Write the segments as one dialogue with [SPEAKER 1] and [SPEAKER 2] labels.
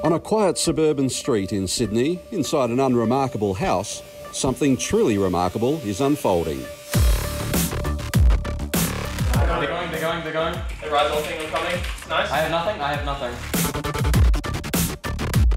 [SPEAKER 1] On a quiet suburban street in Sydney, inside an unremarkable house, something truly remarkable is unfolding.
[SPEAKER 2] They're going. The rise all thing coming. Nice. I have nothing.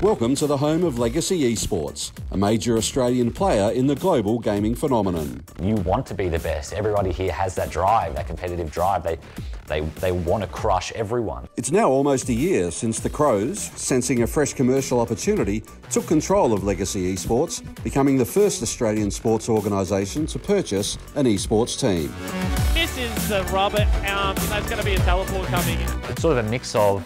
[SPEAKER 1] Welcome to the home of Legacy Esports, a major Australian player in the global gaming phenomenon.
[SPEAKER 3] You want to be the best. Everybody here has that drive, that competitive drive. They want to crush everyone.
[SPEAKER 1] It's now almost a year since the Crows, sensing a fresh commercial opportunity, took control of Legacy Esports, becoming the first Australian sports organisation to purchase an esports team.
[SPEAKER 4] Misses the rubber, there's going to be a teleport coming in.
[SPEAKER 3] It's sort of a mix of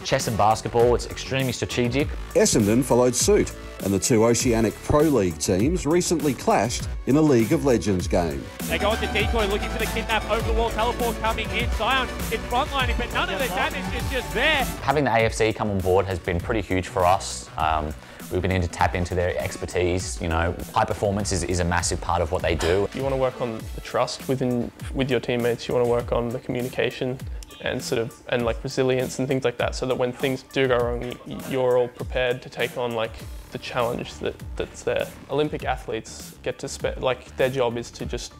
[SPEAKER 3] chess and basketball. It's extremely strategic.
[SPEAKER 1] Essendon followed suit, and the two Oceanic Pro League teams recently clashed in a League of Legends game.
[SPEAKER 4] They go into decoy, looking for the kidnap, over the wall, teleport coming in. Sion is frontlining, but none of the damage is just there.
[SPEAKER 3] Having the AFC come on board has been pretty huge for us. We've been able to tap into their expertise. You know, high performance is a massive part of what they do.
[SPEAKER 2] You want to work on the trust with your teammates. You want to work on the communication and like resilience and things like that, so that when things do go wrong, you're all prepared to take on like the challenge that's there. Olympic athletes get to their job is to just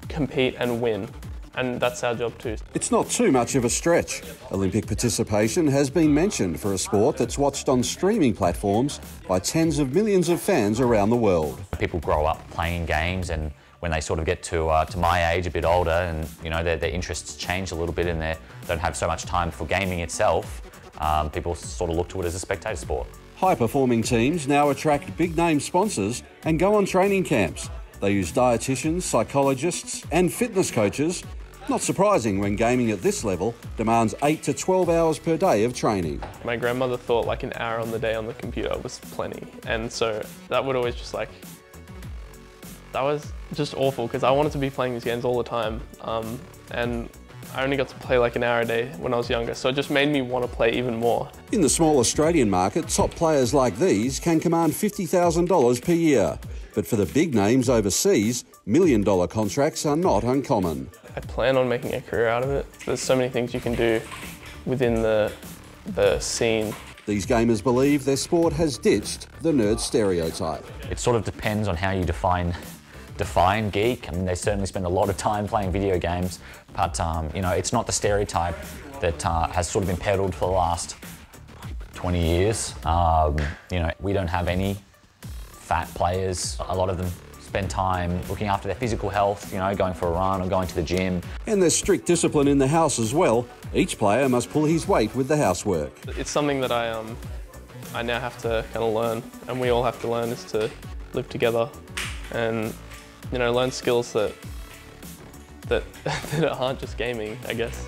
[SPEAKER 2] compete and win. And that's our job too.
[SPEAKER 1] It's not too much of a stretch. Olympic participation has been mentioned for a sport that's watched on streaming platforms by tens of millions of fans around the world.
[SPEAKER 3] People grow up playing games, and when they sort of get to my age, a bit older, and you know their interests change a little bit and they don't have so much time for gaming itself, people sort of look to it as a spectator sport.
[SPEAKER 1] High-performing teams now attract big-name sponsors and go on training camps. They use dietitians, psychologists and fitness coaches. Not surprising when gaming at this level demands 8 to 12 hours per day of training.
[SPEAKER 2] My grandmother thought like an hour on the day on the computer was plenty, and so that would always just that was just awful, because I wanted to be playing these games all the time, and I only got to play like an hour a day when I was younger, so it just made me want to play even more. In the small Australian market, top players like these can command $50,000 per year. But for the big names overseas, million-dollar contracts are not uncommon. I plan on making a career out of it. There's so many things you can do within the scene.
[SPEAKER 1] These gamers believe their sport has ditched the nerd stereotype.
[SPEAKER 3] It sort of depends on how you define geek. I mean, they certainly spend a lot of time playing video games, but you know, it's not the stereotype that has sort of been peddled for the last 20 years. You know, we don't have any fat players. A lot of them spend time looking after their physical health, you know, going for a run or going to the gym.
[SPEAKER 1] And there's strict discipline in the house as well. Each player must pull his weight with the housework.
[SPEAKER 2] It's something that I now have to kind of learn, and we all have to learn, is to live together and, you know, learn skills that aren't just gaming, I guess.